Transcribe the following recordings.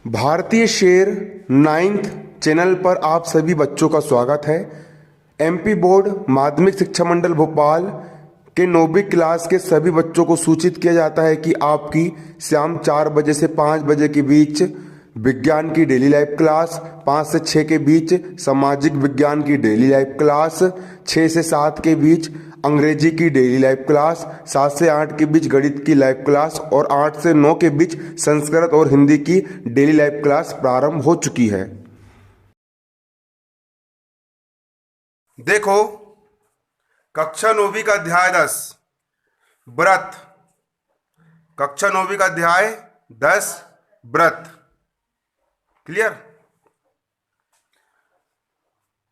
भारतीय शेर 9th channel पर आप सभी बच्चों का स्वागत है। एमपी बोर्ड माध्यमिक शिक्षा मंडल भोपाल के 9वीं क्लास के सभी बच्चों को सूचित किया जाता है कि आपकी शाम 4 बजे से 5 बजे के बीच विज्ञान की डेली लाइव क्लास, 5 से 6 के बीच सामाजिक विज्ञान की डेली लाइव क्लास, 6 से 7 के बीच अंग्रेजी की डेली लाइव क्लास, 7 से 8 के बीच गणित की लाइव क्लास और 8 से 9 के बीच संस्कृत और हिंदी की डेली लाइव क्लास प्रारंभ हो चुकी है। देखो, कक्षा 9वीं का अध्याय 10 व्रत, कक्षा 9वीं का अध्याय 10 व्रत क्लियर।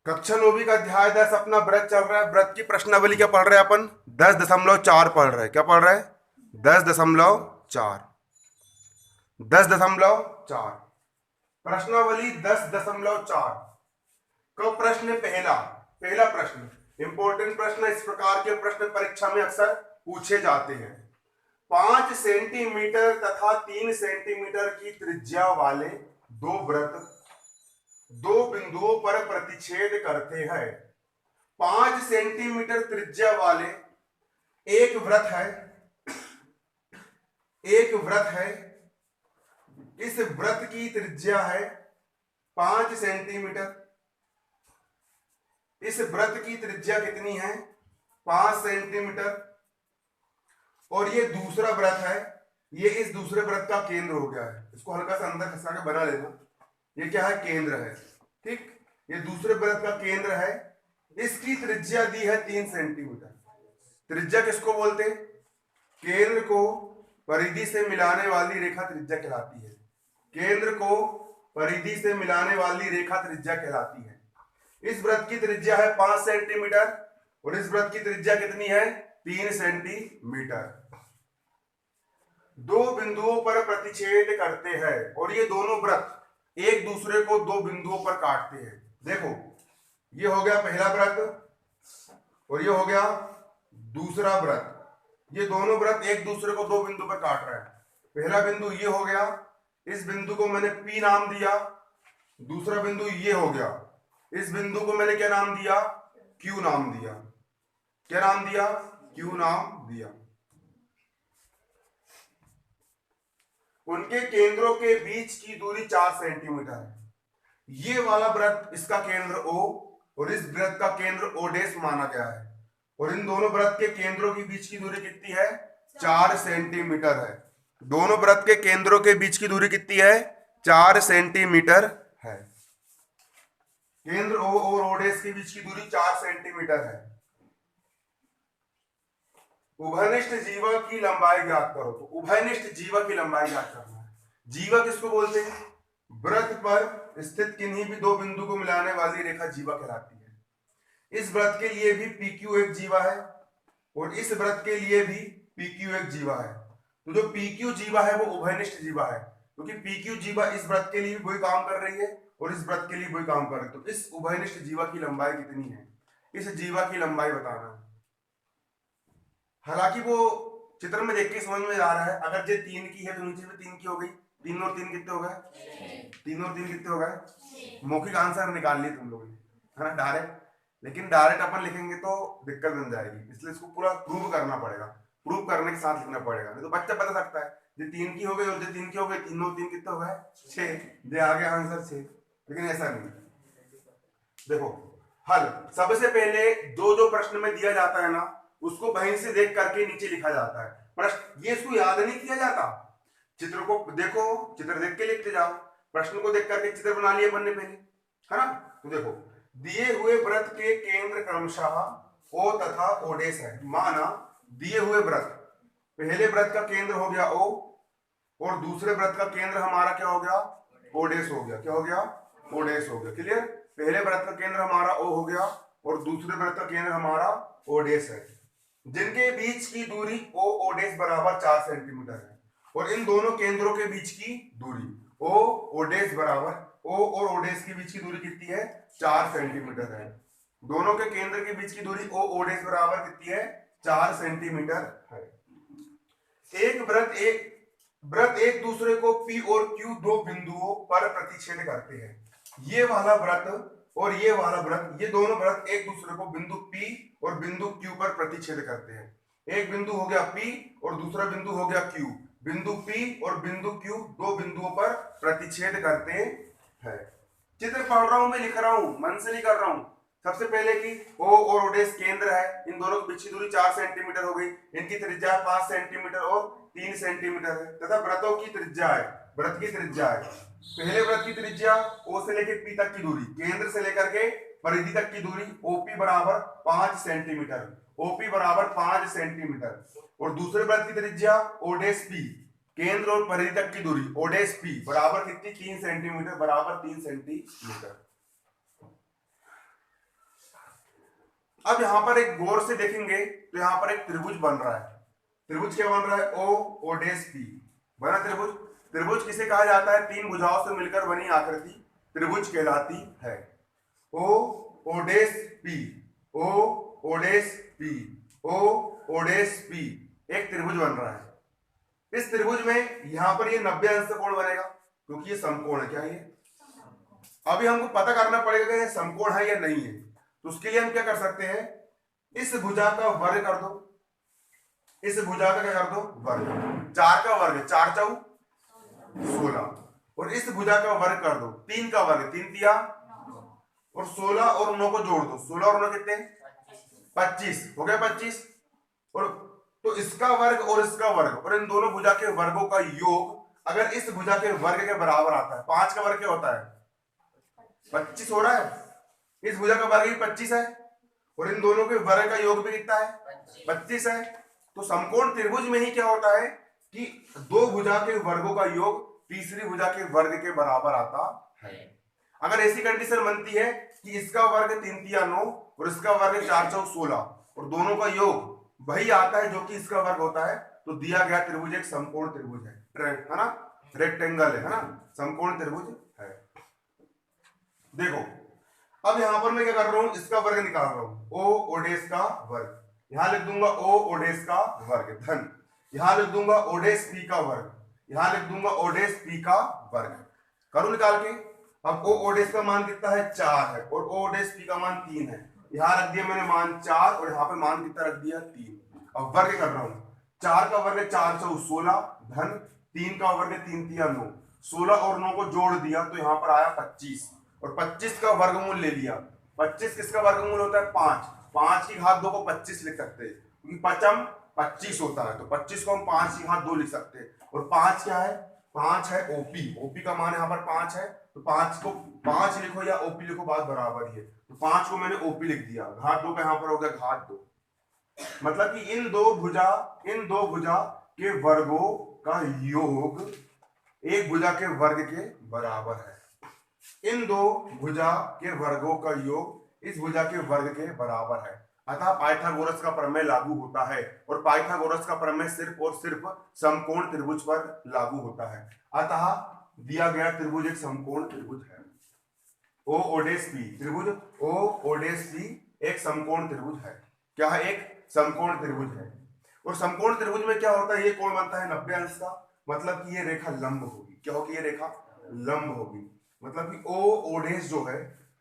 कक्षा 9वीं का अध्याय 10 अपना व्रत चल रहा है। व्रत की प्रश्नावली क्या पढ़ रहे हैं अपन? 10.4 पढ़ रहे हैं। क्या पढ़ रहे हैं? 10.4 10.4 प्रश्नावली 10.4 का प्रश्न पहला प्रश्न इंपॉर्टेंट प्रश्न। इस प्रकार के प्रश्न परीक्षा में अक्सर पूछे जाते हैं। 5 सेंटीमीटर तथा 3 सेंटीमीटर की त्रिज्या वाले दो वृत्त दो बिंदुओं पर प्रतिच्छेद करते हैं। 5 सेंटीमीटर त्रिज्या वाले एक वृत्त है। इस वृत्त की त्रिज्या है 5 सेंटीमीटर। इस वृत्त की त्रिज्या कितनी है? 5 सेंटीमीटर। और ये दूसरा वृत्त है, ये इस दूसरे वृत्त का केंद्र हो गया है। इसको हल्का सा अंदर खिसका के बना लेना। ये क्या है? केंद्र है। ठीक, ये दूसरे वृत्त का केंद्र है। इसकी त्रिज्या दी है 3 सेंटीमीटर। त्रिज्या किसको बोलते हैं? केंद्र को परिधि से मिलाने वाली रेखा त्रिज्या कहलाती है। केंद्र को परिधि से मिलाने वाली रेखा त्रिज्या कहलाती है। इस वृत्त की त्रिज्या है 5 सेंटीमीटर और इस वृत्त की त्रिज्या कितनी है? 3 सेंटीमीटर। दो बिंदुओं पर प्रतिच्छेद करते हैं और ये दोनों वृत्त एक दूसरे को दो बिंदुओं पर काटते हैं। देखो, ये हो गया पहला वृत्त और ये हो गया दूसरा वृत्त। ये दोनों वृत्त एक दूसरे को दो बिंदु पर काट रहे हैं। पहला बिंदु ये हो गया, इस बिंदु को मैंने P नाम दिया। दूसरा बिंदु ये हो गया, इस बिंदु को मैंने क्या नाम दिया? Q नाम दिया। क्या नाम दिया? Q नाम दिया। उनके केंद्रों के बीच की दूरी 4 सेंटीमीटर है। ये वाला वृत्त, इसका केंद्र O और इस वृत्त का केंद्र O' माना गया है। और इन दोनों वृत्त के केंद्रों के बीच की दूरी कितनी है? 4 सेंटीमीटर है। दोनों वृत्त के केंद्रों के बीच की दूरी कितनी है? 4 सेंटीमीटर है। केंद्र O और O' के बीच की दूरी 4 सेंटीमीटर है। उभयनिष्ठ जीवा की लंबाई ज्ञात करो। तो उभयनिष्ठ जीवा की लंबाई ज्ञात करना है। जीवा किसको बोलते हैं? वृत्त पर स्थित किन्हीं भी दो बिंदु को मिलाने वाली रेखा जीवा कहलाती है। इस वृत्त के लिए भी PQ एक जीवा है और इस वृत्त के लिए भी PQ एक जीवा है। तो जो PQ जीवा है वो उभयनिष्ठ जीवा है, क्योंकि PQ जीवा इस वृत्त के लिए भी वही काम कर रही है और इस वृत्त के लिए वही काम कर रही है। तो इस उभयनिष्ठ जीवा की लंबाई कितनी है? इस जीवा की लंबाई बताना है। हालांकि वो चित्र में देख के समझ में आ रहा है, अगर ये 3 की है तो नीचे भी 3 की हो गई। 3 और 3 कितने हो गए? 3 और 3 कितने हो गए? मौखिक आंसर निकाल लिए तुम लोगों ने, है ना, डायरेक्ट। लेकिन डायरेक्ट अपन लिखेंगे तो दिक्कत बन जाएगी, इसलिए इसको पूरा प्रूव करना पड़ेगा। प्रूव करने के साथ लिखना पड़ेगा, नहीं तो बच्चा बता सकता है ये 3 की हो गई और ये 3 की हो गई। 3 और 3 कितने हो गए? 6। ये आ गया आंसर 6। लेकिन ऐसा नहीं। देखो हल, सबसे पहले जो प्रश्न में दिया जाता है ना, उसको वहीं से देख करके नीचे लिखा जाता है प्रश्न। ये इसको याद नहीं किया जाता। चित्र को देखो, चित्र देख के लिखते जाओ। प्रश्न को देख करके चित्र बना लिया अपन ने पहले, है ना। तो देखो, दिए हुए वृत्त के केंद्र क्रमशः O तथा O' है। माना दिए हुए वृत्त, पहले वृत्त का केंद्र हो गया O और दूसरे वृत्त का केंद्र हमारा क्या हो गया? O' हो गया। क्या हो गया? O' हो गया। क्लियर। पहले वृत्त का केंद्र हमारा O हो गया और दूसरे वृत्त का केंद्र हमारा O' है, जिनके बीच की दूरी O' बराबर 4 सेंटीमीटर है। और इन दोनों केंद्रों के बीच की दूरी O' बराबर O और O' के बीच की दूरी कितनी है? 4 सेंटीमीटर है। दोनों के केंद्र के बीच की दूरी O' बराबर कितनी है? 4 सेंटीमीटर है। एक वृत्त एक दूसरे को P और Q दो बिंदुओं पर प्रतिच्छेद करते हैं। ये वाला वृत्त और ये वाला वृत्त, ये दोनों वृत्त एक दूसरे को बिंदु P और बिंदु Q पर प्रतिच्छेद करते हैं। एक बिंदु हो गया P और दूसरा बिंदु हो गया Q। बिंदु P और बिंदु Q दो बिंदुओं पर प्रतिच्छेद करते हैं। चित्र पढ़ रहा हूं मैं, लिख रहा हूं, मन से नहीं कर रहा हूं। सबसे पहले कि O और O' केंद्र है, इन दोनों की बीच की दूरी 4 सेंटीमीटर हो गई, इनकी त्रिज्या 5 सेंटीमीटर और 3 सेंटीमीटर है, तथा वृत्तों की त्रिज्या है, वृत्त की त्रिज्या है। पहले वृत्त की त्रिज्या O से लेकर P तक की दूरी, केंद्र से लेकर के परिधि तक की दूरी OP बराबर 5 सेंटीमीटर, OP बराबर 5 सेंटीमीटर। और दूसरे वृत्त की त्रिज्या O'P, केंद्र और परिधि तक की दूरी O'P बराबर कितनी, 3 सेंटीमीटर, बराबर 3 सेंटीमीटर। अब यहां पर एक गौर से देखेंगे तो यहां पर एक त्रिभुज बन रहा है। त्रिभुज क्या बन रहा है, O'P बना त्रिभुज। त्रिभुज किसे कहा जाता है, तीन भुजाओं से मिलकर बनी आकृति त्रिभुज कहलाती है। O'P, O'P एक त्रिभुज बन रहा है। इस त्रिभुज में यहां पर ये 90 अंश कोण बनेगा, क्योंकि ये समकोण है। क्या ये, अभी हमको पता करना पड़ेगा कि ये समकोण है या नहीं है। तो उसके लिए हम क्या कर सकते हैं, इस भुजा का वर्ग कर दो, इस भुजा का क्या कर दो, वर्ग। 4 का वर्ग 4 चौ 16, और इस भुजा का वर्ग कर दो, 3 का वर्ग 3 तिया, और 16 और 9 को जोड़ दो, 16 और 9 कितने, 25 हो गया 25। और तो इसका वर्ग और इसका वर्ग और इन दोनों भुजा के वर्गों का योग अगर इस भुजा के वर्ग के बराबर आता है, 5 का वर्ग क्या होता है, 25 हो रहा है, इस भुजा का वर्ग भी 25 है, और इन दोनों के वर्ग का योग भी कितना है, 25 है। तो समकोण त्रिभुज में ही क्या होता है कि दो भुजा के वर्गों का योग तीसरी भुजा के वर्ग के बराबर आता है। अगर ऐसी कंडीशन बनती है कि इसका वर्ग 3 तिया 9 और इसका वर्ग 4 चौ 16 और दोनों का योग वही आता है जो कि इसका वर्ग होता है, तो दिया गया त्रिभुज एक समकोण त्रिभुज है ना, रेक्टेंगल है ना, समकोण त्रिभुज है। देखो अब यहां पर मैं क्या कर रहा हूं, इसका वर्ग निकाल रहा हूं, O'S का वर्ग, यहां लिख दूंगा O'S का वर्ग धन, यहां लिख दूंगा O'P का वर्ग, यहां लिख दूंगा O'P का वर्ग। करूं निकाल के। अब O'S का मान कितना है, 4 है, और O'P का मान 3 है। यहां रख दिया मैंने मान 4 और यहां पर मान कितना रख दिया, 3। अब वर्ग कर रहा हूं, 4 का वर्ग 4 चौ 16 धन 3 का वर्ग 3 तिया 9, 16 और 9 को जोड़ दिया तो यहां पर आया 25, और 25 का वर्गमूल ले लिया। 25 किसका वर्गमूल होता है, 5, 5 की घात 2 को 25 लिख सकते हैं, क्योंकि 5 25 होता है, तो 25 को हम 5 की घात 2 लिख सकते हैं। और 5 क्या है, 5 है OP का मान यहाँ पर 5 है, तो 5 को 5 लिखो या OP लिखो, बात बराबर ही है। तो 5 को मैंने OP लिख दिया, घात 2 का यहाँ पर हो गया घात 2। मतलब कि इन दो भुजा के वर्गों का योग एक भुजा के वर्ग के बराबर है। इन दो भुजा के वर्गों का योग इस भुजा के वर्ग के बराबर है, अतः पाइथागोरस का प्रमेय लागू होता है। और पाइथागोरस का प्रमेय सिर्फ और सिर्फ समकोण त्रिभुज पर लागू होता है। अतः दिया गया त्रिभुज एक समकोण त्रिभुज है। O'P त्रिभुज O'P एक समकोण त्रिभुज है। क्या है, एक समकोण त्रिभुज है। और समकोण त्रिभुज में क्या होता है, ये कोण बनता है 90 अंश का, मतलब कि ये रेखा लंब होगी। क्या होगी, ये रेखा लंब होगी। मतलब कि O'S जो है,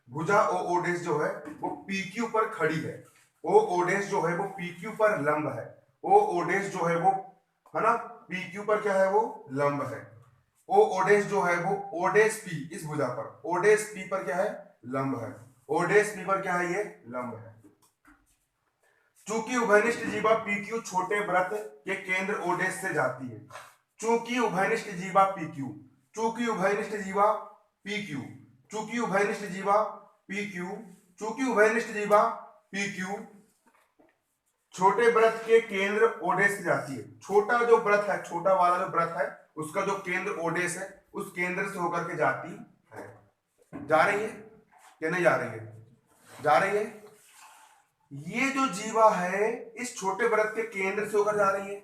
भुजा O'S जो है वो PQ पर खड़ी है। O'S जो है वो PQ पर लंब है। O'S जो है वो है ना, PQ पर क्या है, वो लंब है। O'S जो है वो O'P इस भुजा पर O'P पर क्या है, लंब है। O'P पर क्या है, ये लंब है। चूंकि उभयनिष्ठ जीवा PQ छोटे वृत्त के केंद्र O'S से जाती है। चूंकि उभयनिष्ठ जीवा PQ, चूंकि उभयनिष्ठ जीवा PQ, चूंकि उभयनिष्ठ जीवा PQ, चूंकि उभयनिष्ठ जीवा PQ छोटे वृत्त के केंद्र O'S से जाती है। छोटा जो वृत्त है, छोटा वाला जो वृत्त है, उसका जो केंद्र O'S है, उस केंद्र से होकर के जाती है। जा रही है क्या, नहीं जा रही है, जा रही है। ये जो जीवा है इस छोटे वृत्त के केंद्र से होकर जा रही है,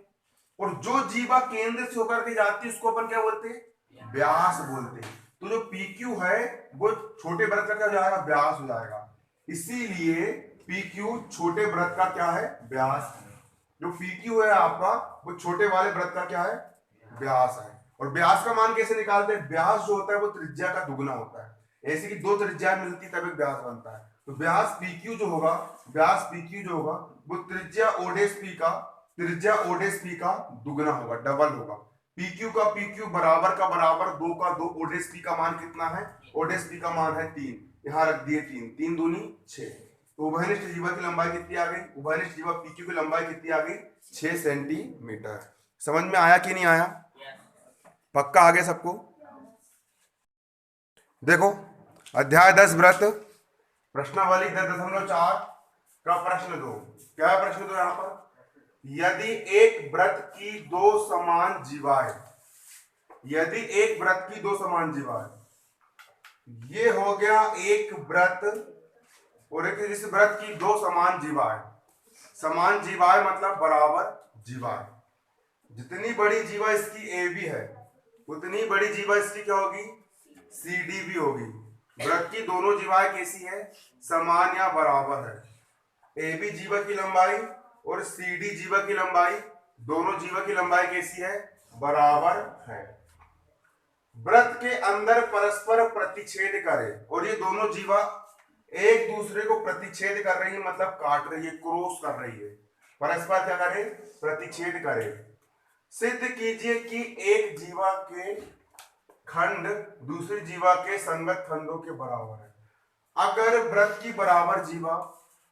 और जो जीवा केंद्र से होकर के जाती है उसको अपन क्या बोलते हैं, व्यास बोलते हैं। तो जो PQ है वो छोटे वृत्त का क्या हो जाएगा, व्यास हो जाएगा। इसीलिए PQ छोटे वृत्त का क्या है, व्यास है। जो PQ है आपका वो छोटे वाले वृत्त का क्या है, व्यास है। और व्यास का मान कैसे निकालते हैं? व्यास जो होता है वो त्रिज्या का दुगना होता है। ऐसे कि दो त्रिज्या मिलती तब एक व्यास बनता है। तो व्यास PQ जो होगा, व्यास PQ जो होगा वो त्रिज्या ओडेस पी का दुगना होगा, डबल होगा। PQ का PQ बराबर का बराबर 2 का 2। ओडेस पी का मान कितना है? ओडेस पी का मान है 3। यहां रख दिए 3, 3 दूनी 6। तो उभयनिष्ठ जीवा की लंबाई कितनी आ गई? उभयनिष्ठ जीवा PQ की लंबाई कितनी आ गई? 6 सेंटीमीटर। समझ में आया कि नहीं आया? पक्का आ गया सबको? देखो अध्याय 10 व्रत प्रश्नावली 10.4 का प्रश्न 2। क्या है प्रश्न 2 यहां पर? यदि एक व्रत की दो समान जीवाएं, यदि एक व्रत की दो समान जीवाएं, ये हो गया एक व्रत और एक इस व्रत की दो समान जीवाएं। समान जीवाएं मतलब बराबर जीवाएं। जितनी बड़ी जीवा इसकी AB है उतनी बड़ी जीवा इसकी क्या होगी? CD भी होगी। व्रत की दोनों जीवाएं कैसी है? समान या बराबर है। AB जीवा की लंबाई और CD जीवा की लंबाई, दोनों जीवा की लंबाई कैसी है? बराबर है। व्रत के अंदर परस्पर प्रतिच्छेद करे और ये दोनों जीवा एक दूसरे को प्रतिच्छेद कर रही है, मतलब काट रही है, क्रॉस कर रही है। परस्पर क्या करे? प्रतिच्छेद करे। सिद्ध कीजिए कि एक जीवा के खंड दूसरी जीवा के संगत खंडों के बराबर है। अगर व्रत की बराबर जीवा,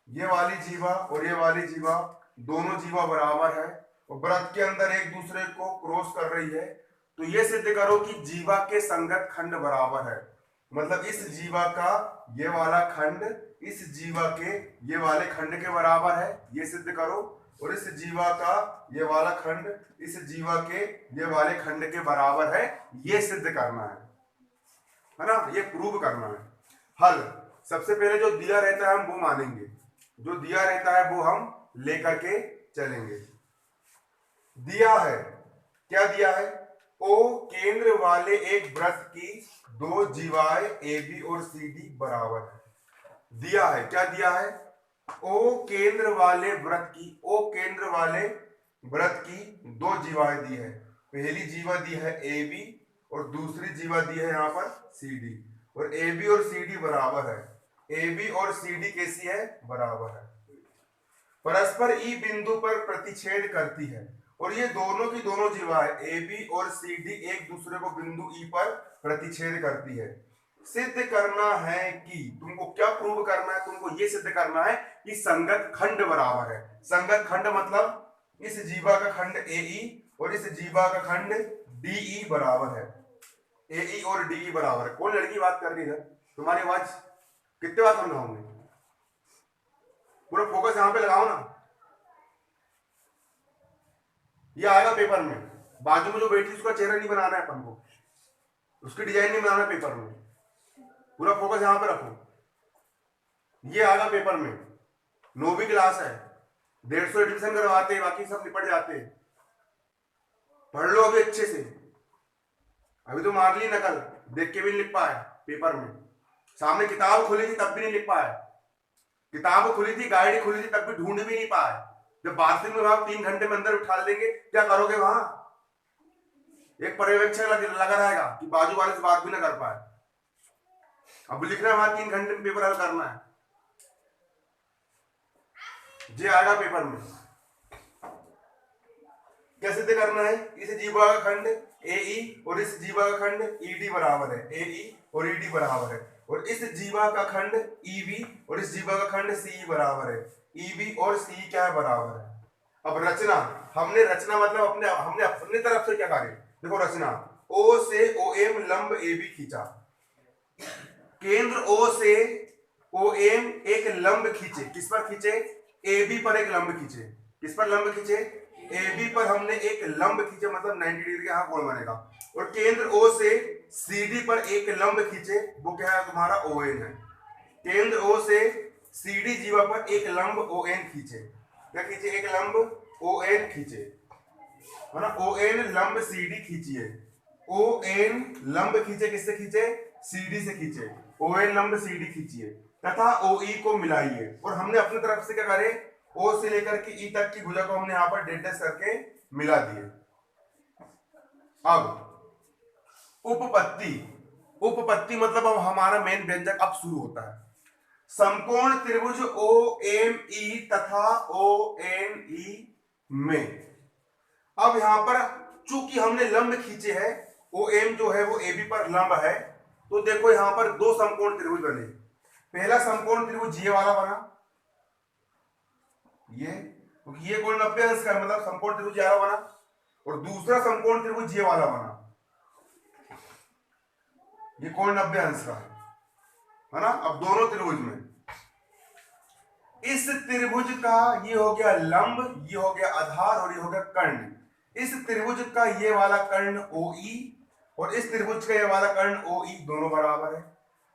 ये वाली जीवा और ये वाली जीवा, दोनों जीवा बराबर है और व्रत के अंदर एक दूसरे को क्रॉस कर रही है, तो ये सिद्ध करो कि जीवा के संगत खंड बराबर है। मतलब इस जीवा का ये वाला खंड इस जीवा के ये वाले खंड के बराबर है, ये सिद्ध करो। और इस जीवा का ये वाला खंड इस जीवा के ये वाले खंड के बराबर है, ये सिद्ध करना है ना? ये प्रूव करना है। हल सबसे पहले जो दिया रहता है हम वो मानेंगे, जो दिया रहता है वो हम लेकर के चलेंगे। दिया है, क्या दिया है? O केंद्र वाले एक वृत्त की दो जीवाएं AB और CD बराबर है। दिया है, क्या दिया है? O केंद्र वाले वृत्त की, O केंद्र वाले वृत्त की दो जीवाएं दी है। पहली जीवा दी है AB और दूसरी जीवा दी है यहाँ पर CD, और AB और CD बराबर है। AB और CD कैसी है? बराबर है। परस्पर E बिंदु पर प्रतिच्छेद करती है और ये दोनों की दोनों जीवाएं AB और CD एक दूसरे को बिंदु E पर प्रतिच्छेद करती है। सिद्ध करना है कि, तुमको क्या प्रूव करना है? तुमको ये सिद्ध करना है कि संगत खंड बराबर है। संगत खंड मतलब इस जीवा का खंड AE और इस जीवा का खंड DE बराबर है। AE और DE बराबर है। कौन लड़की बात कर रही है? तुम्हारी आवाज कितने बार समझाऊंगे? पूरा फोकस यहां पे लगाओ ना। ये आएगा पेपर में। बाजू में जो बैठी उसका चेहरा नहीं बनाना है अपन को, उसकी डिजाइन नहीं बनाना पेपर में। पूरा फोकस यहां पे रखो। ये आएगा पेपर में। 9वीं क्लास है, 150 एडमिशन करवाते हैं, बाकी सब निपट जाते हैं। पढ़ लो अभी अच्छे से। अभी तो मार ली नकल, देख के भी नहीं लिख पाए पेपर में। सामने किताब खुली थी तब भी नहीं लिख पाए। किताब खुली थी, गाइड खुली थी, तब भी ढूंढ भी नहीं पाए। जब बाथरूम में वहां 3 घंटे में अंदर उठा देंगे, क्या करोगे? वहां एक पर्यवेक्षक लगा रहेगा कि बाजू वाले से बात भी ना कर पाए। अब लिखना है वहां 3 घंटे में पेपर हल करना है। ये आएगा पेपर में। कैसे करना है? इस जीवा का खंड AE और इस जीवा का खंड ED बराबर है। AE और ED बराबर है। और इस जीवा का खंड EB और इस जीवा का खंड CE बराबर है। EB और CE क्या है? बराबर है। अब रचना, हमने रचना मतलब हमने अपने तरफ से क्या कार्य? देखो रचना, O से OM लंब AB खींचा। केंद्र O से OM एक लंब खींचे। किस पर खींचे? AB पर एक लंब खींचे। किस पर लंब खींचे? AB पर हमने एक लंब खींचे, मतलब 90 डिग्री का कोण बनेगा। और केंद्र O से CD पर एक लंब खींचे, वो क्या है? तुम्हारा ON है। केंद्र O से CD जीवा पर एक लंब ON खींचे। क्या खींचे? एक लंब ON खींचे, है ना? ON लंब CD खींचिए। ON लंब खींचे, किससे खींचे? CD से खींचे। ON लंब CD खींचिए तथा OE को मिलाइए। और हमने अपनी तरफ से क्या करे? O से लेकर के E तक की भुजा को हमने यहां पर डेड करके मिला दिए। अब उपपत्ति, उपपत्ति मतलब अब हमारा मेन व्यंजक अब शुरू होता है। समकोण त्रिभुज ओ एम ई तथा ओ एन ई में, अब यहां पर चूंकि हमने लंब खींचे हैं, ओ एम जो है वो ए बी पर लंब है, तो देखो यहां पर दो समकोण त्रिभुज बने। पहला समकोण त्रिभुज ये वाला बना, ये, क्योंकि ये कोण 90 अंश का है, मतलब समकोण त्रिभुज ये वाला बना, और दूसरा समकोण त्रिभुज ये वाला बना, ये कोण 90 अंश का है ना। अब दोनों त्रिभुज में इस त्रिभुज का ये हो गया लंब, ये हो गया आधार और ये हो गया कर्ण। इस त्रिभुज का ये वाला कर्ण OE और इस त्रिभुज का ये वाला कर्ण OE दोनों बराबर है।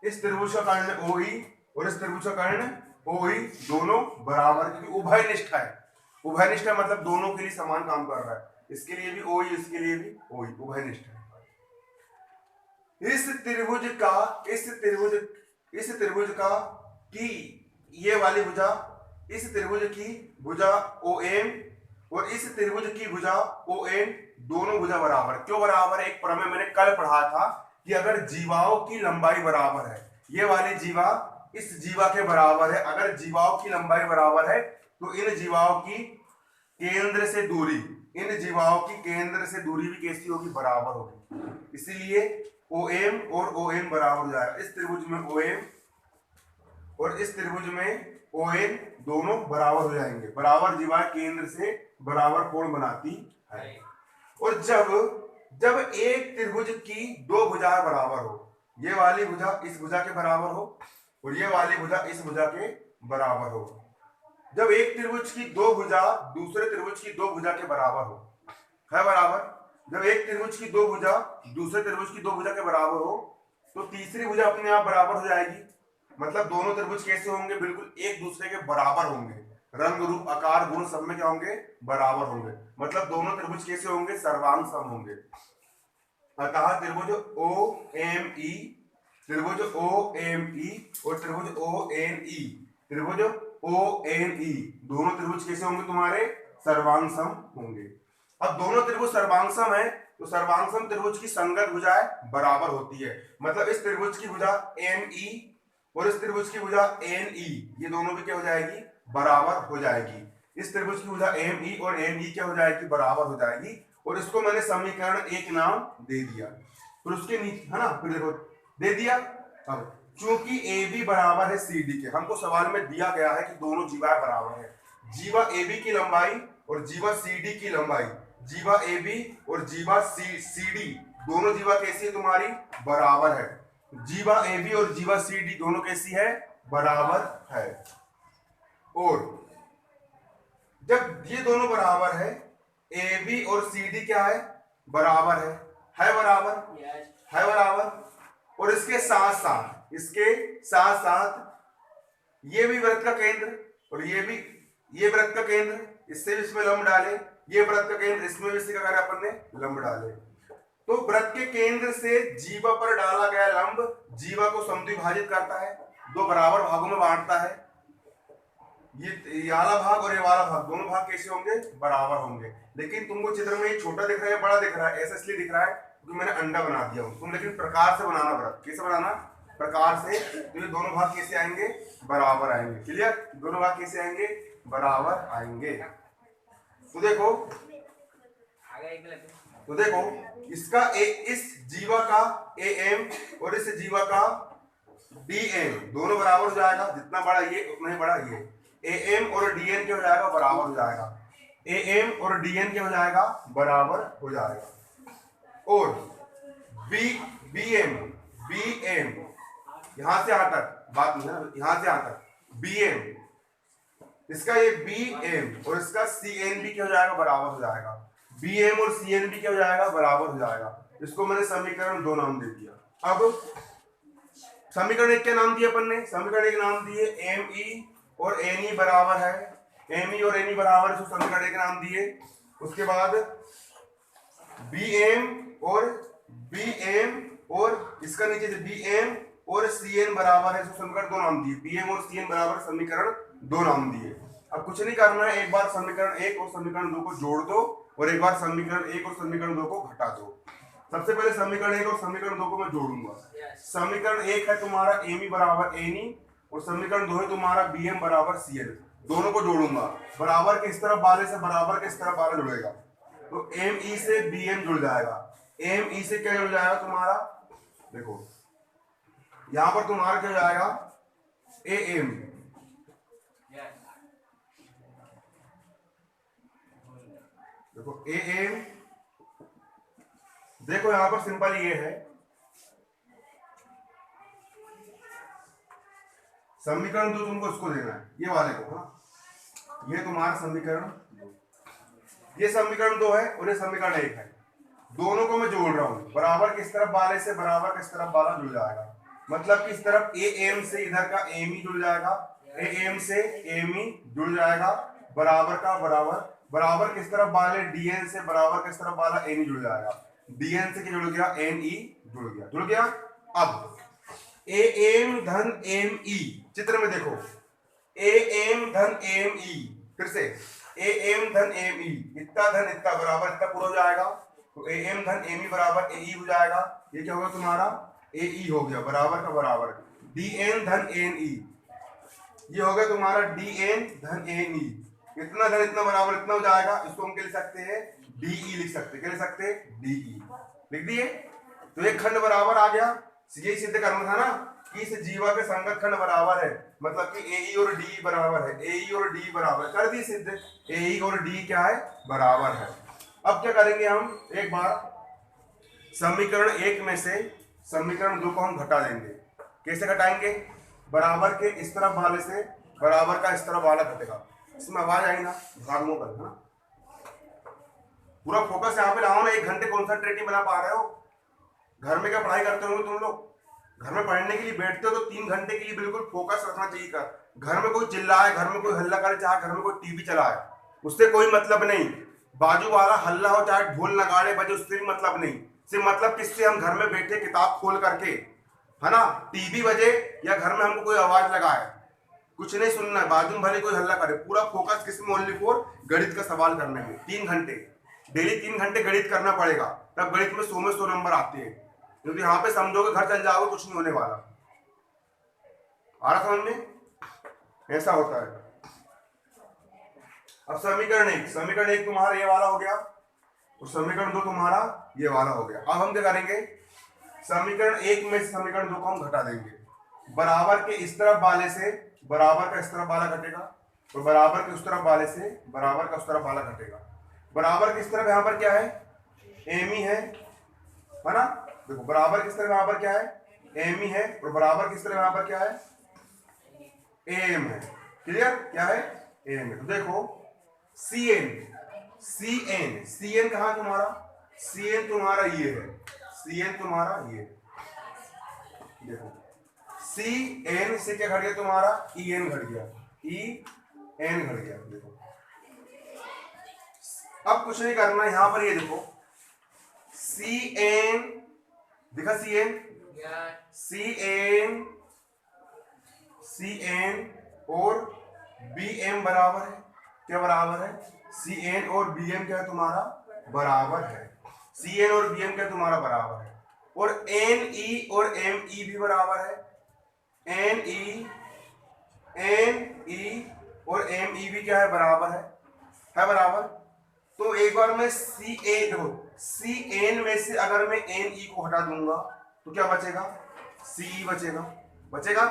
इस त्रिभुज का कर्ण OE और इस त्रिभुज का कर्ण OE दोनों बराबर, क्योंकि उभयनिष्ठ है। उभयनिष्ठ है मतलब दोनों के लिए समान काम कर रहा है, इसके लिए भी OE, इसके लिए भी OE, उभयनिष्ठ है। इस त्रिभुज का की ये वाली भुजा, इस त्रिभुज की भुजा OM और इस त्रिभुज की भुजा ON दोनों भुजा बराबर। क्यों बराबर है? एक प्रमेय मैंने कल पढ़ा था कि अगर जीवाओं की लंबाई बराबर है, ये वाली जीवा इस जीवा के बराबर है, अगर जीवाओं की लंबाई बराबर है तो इन जीवाओं की केंद्र से दूरी, इन जीवाओं की केंद्र से दूरी भी कैसी होगी? बराबर होगी। इसीलिए OM और ON बराबर हो जाएगा। इस त्रिभुज में OM और इस त्रिभुज में ON दोनों बराबर हो जाएंगे। बराबर जीवाएं केंद्र से बराबर कोण बनाती है। और जब एक त्रिभुज की दो भुजाएं बराबर हो, ये वाली भुजा इस भुजा के बराबर हो और ये वाली भुजा इस भुजा के बराबर हो, जब एक त्रिभुज की दो भुजा दूसरे त्रिभुज की दो भुजा के बराबर हो, है बराबर, जब एक त्रिभुज की दो भुजा दूसरे त्रिभुज की दो भुजा के बराबर हो तो तीसरी भुजा अपने आप बराबर हो जाएगी। मतलब दोनों त्रिभुज कैसे होंगे? बिल्कुल एक दूसरे के बराबर होंगे, रंग रूप आकार गुण सब में क्या होंगे? बराबर होंगे। मतलब दोनों त्रिभुज कैसे होंगे? सर्वांग सम होंगे। अतः त्रिभुज OME, त्रिभुज OME और त्रिभुज ONE, त्रिभुज ONE दोनों त्रिभुज कैसे होंगे? तुम्हारे सर्वांग सम होंगे। अब दोनों त्रिभुज सर्वांग सम है तो सर्वांग सम त्रिभुज की संगत भुजाएं बराबर होती है। मतलब इस त्रिभुज की भुजा ME और इस त्रिभुज की भुजा NE, ये दोनों भी क्या हो जाएगी? बराबर हो जाएगी। इस त्रिभुज की भुजा ME और NE क्या हो जाएगी? बराबर हो जाएगी। और इसको मैंने समीकरण 1 नाम दे दिया। फिर उसके नीचे है ना, फिर देखो दे दिया। अब चूंकि AB बराबर है CD के, हमको सवाल में दिया गया है कि दोनों जीवाएं बराबर है। जीवा AB की लंबाई और जीवा CD की लंबाई, जीवा AB और जीवा CD दोनों जीवा कैसी है तुम्हारी? बराबर है। जीवा AB और जीवा CD दोनों कैसी है? बराबर है। और जब ये दोनों बराबर है, AB और CD क्या है? बराबर है बराबर, है बराबर। और इसके साथ साथ ये भी वृत्त का केंद्र और ये भी, ये वृत्त का केंद्र, इससे भी इसमें लंब डाले, ये वृत्त का केंद्र, इसमें भी इसी का कार्य अपन ने लंब डाले। तो वृत्त के केंद्र से जीवा पर डाला गया लंब जीवा को समद्विभाजित करता है, दो बराबर भागों में बांटता है। ये वाला भाग और ये वाला भाग, दोनों भाग कैसे होंगे? बराबर होंगे। लेकिन तुमको चित्र में छोटा दिख रहा है, बड़ा दिख रहा है, ऐसा इसलिए दिख रहा है क्योंकि मैंने अंडा बना दिया हूं। तुम लेकिन प्रकार से बनाना वृत्त, कैसे बनाना? प्रकार से। तो ये दोनों भाग कैसे आएंगे? बराबर आएंगे। क्लियर? दोनों भाग कैसे आएंगे? बराबर आएंगे। तो देखो इसका इस जीवा का AM और इस जीवा का DM दोनों बराबर हो जाएगा। जितना बड़ा ये उतना ही बड़ा ये। AM और DN क्या हो जाएगा? बराबर हो जाएगा। AM और DN क्या हो जाएगा? बराबर हो जाएगा। और BM यहां से यहां तक बात नहीं है, यहां से यहां तक BM, इसका ये BM और इसका CN भी क्या हो जाएगा? बराबर हो जाएगा। BM और CN भी क्या हो जाएगा? बराबर हो जाएगा। इसको मैंने समीकरण 2 नाम दे दिया। अब समीकरण 1 क्या नाम दिया अपन ने? समीकरण 1 नाम दिए ME और NE बराबर है, ME और NE बराबर है, तो समीकरण 1 नाम दिए। उसके बाद BM और इसका नीचे से BM और CN बराबर है, तो समीकरण 2 नाम दिए। BM और CN बराबर समीकरण 2 नाम दिए। अब कुछ नहीं करना है, एक बार समीकरण 1 और समीकरण 2 को जोड़ दो और एक बार समीकरण 1 और समीकरण 2 को घटा दो। सबसे पहले समीकरण 1 और समीकरण 2 को मैं जोड़ूंगा। समीकरण 1 है तुम्हारा एमी बराबर एनी और समीकरण 2 है तुम्हारा बीएम बराबर सीएल। दोनों को जोड़ूंगा, बराबर के इस तरफ वाले से बराबर के इस तरफ वाला जुड़ेगा, तो एम ई से बीएम जुड़ जाएगा। एम ई से क्या जुड़ जाएगा तुम्हारा, देखो यहां पर तुम्हारा क्या जाएगा, ए एम, देखो ए एम, देखो यहां पर सिंपल ये है, समीकरण 2 तुमको इसको देना है, ये वाले को, हाँ ये तुम्हारा समीकरण 2, ये समीकरण 2 है और ये समीकरण 1 है। दोनों को मैं जोड़ रहा हूं, बराबर किस तरफ वाले से बराबर किस तरफ वाला जुड़ जाएगा, मतलब कि इस तरफ ए एम से इधर का एम ई जुड़ जाएगा, ए एम से एम ई जुड़ जाएगा, बराबर का बराबर, बराबर किस तरफ वाले डीएन से बराबर किस तरफ वाला एन ई जुड़ जाएगा, डीएन से क्या जुड़ गया, एन ई जुड़ गया, जुड़ गया। अब ए एम धन एम ई, चित्र में देखो ए एम धन एम ई, फिर से ए एम धन एम ई, इतना धन इतना बराबर इतना पूरा हो जाएगा, तो ए एम धन एम ई बराबर ए ई हो जाएगा। ये क्या होगा तुम्हारा, ए ई हो गया, बराबर का बराबर, डी एन धन एन ई, ये हो गया तुम्हारा डी एन धन एन ई, इतना धन इतना बराबर इतना हो जाएगा। इसको हम क्या लिख सकते हैं, डी ई लिख सकते हैं, क्या लिख सकते हैं, डी ई लिख दिए। तो एक खंड बराबर आ गया, यही सिद्ध करना था ना कि इस जीवा के संगत खंड बराबर है, मतलब कि ए ई और डी बराबर है, ए ई और डी बराबर, कर दी सिद्ध, ए ई और डी क्या है, बराबर है। अब क्या करेंगे हम, एक बार समीकरण 1 में से समीकरण 2 को हम घटा देंगे। कैसे घटाएंगे, बराबर के इस तरफ वाले से बराबर का इस तरफ वाला घटेगा, इसमें आवाज आई ना, भागमो कर ना, पूरा फोकस यहाँ पे लाओ ना। 1 घंटे कॉन्सेंट्रेट नहीं बना पा रहे हो, घर में क्या पढ़ाई करते होंगे तुम लोग, घर में पढ़ने के लिए बैठते हो तो 3 घंटे के लिए बिल्कुल फोकस रखना चाहिए। घर में कोई चिल्लाए, घर में कोई हल्ला करे, चाहे घर में कोई टीवी चलाए, उससे कोई मतलब नहीं। बाजू वाला हल्ला हो चाहे ढोल नगाड़े बजे, उससे भी मतलब नहीं। सिर्फ मतलब किससे, हम घर में बैठे किताब खोल करके, है ना, टीवी बजे या घर में हमको कोई आवाज लगाए, कुछ नहीं सुनना है, बाजू में भले कोई हल्ला करे, पूरा फोकस किसमें, ओनली फॉर गणित का सवाल करने में। 3 घंटे डेली 3 घंटे गणित करना पड़ेगा, तब गणित में 100 में 100 नंबर आते हैं। क्योंकि यहाँ पे समझोगे घर चल जाओगे, कुछ नहीं होने वाला। आ रहा समझ में, ऐसा होता है। अब समीकरण 1 तुम्हारा ये वाला हो गया और समीकरण 2 तुम्हारा ये वाला हो गया। अब हम क्या करेंगे, समीकरण 1 में समीकरण 2 को हम घटा देंगे, बराबर के इस तरफ वाले से बराबर का इस तरफ वाला घटेगा और बराबर के उस तरफ वाले से बराबर का उस तरफ वाला घटेगा। बराबर किस तरफ, यहाँ पर क्या है, एम ई है ना, देखो बराबर किस तरफ यहाँ पर क्या है, एम ई है, और बराबर किस तरफ यहाँ पर क्या है, एम है। क्लियर, क्या है, एम है। तो देखो C N, C N, C N कहाँ तुम्हारा, सी एन तुम्हारा ये है, सी एन तुम्हारा ये, देखो सी एन से क्या घट गया तुम्हारा, ई एन घट गया, ई एन घट गया। देखो अब कुछ नहीं करना, यहां पर ये देखो सी एन, देखा C N, C N, C N और बी एम बराबर है, क्या बराबर है, सी एन और बी एम क्या है तुम्हारा, बराबर है। सी एन और बी एम क्या तुम्हारा बराबर है, और एन ई और एम ई भी बराबर है, एन ई और एम ई भी क्या है, बराबर है बराबर। तो एक बार मैं सी ए, देखो सी एन में से अगर मैं एन ई को हटा दूंगा तो क्या बचेगा, सी ई बचेगा।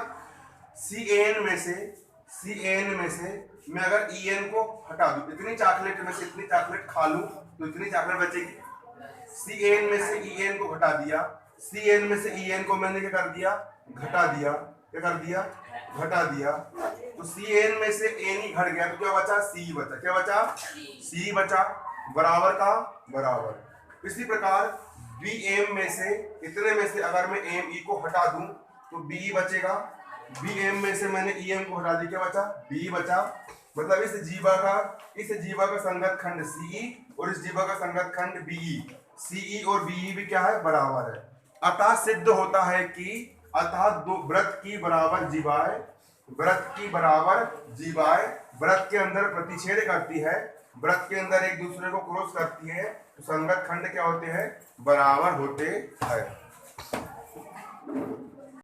सी एन में से मैं अगर ई एन को हटा दूं, इतनी चॉकलेट में से इतनी चॉकलेट खा लूं तो इतनी चॉकलेट बचेगी। सी एन में से ई एन को घटा दिया, सी एन में से ई एन को मैंने क्या कर दिया, घटा दिया, क्या कर दिया, घटा दिया। तो सी एन में से एन ही घट गया तो क्या बचा, सी बचा, क्या बचा, सी बचा, बराबर का बराबर। इसी प्रकार बी एम में से, इतने में से अगर मैं एम ई को हटा दूं तो बी बचेगा, बी एम में से मैंने ई एम को हटा दी, क्या बचा, बी बचा। मतलब इस जीवा का संगत खंड सी और इस जीवा का संगत खंड बी, सी और बी भी क्या है, बराबर है। अतः सिद्ध होता है कि अतः दो व्रत की बराबर जीवाएं, व्रत की बराबर जीवाएं व्रत के अंदर प्रतिच्छेद करती है, व्रत के अंदर एक दूसरे को क्रॉस करती है, सुसंगत खंड क्या होते हैं? बराबर होते हैं।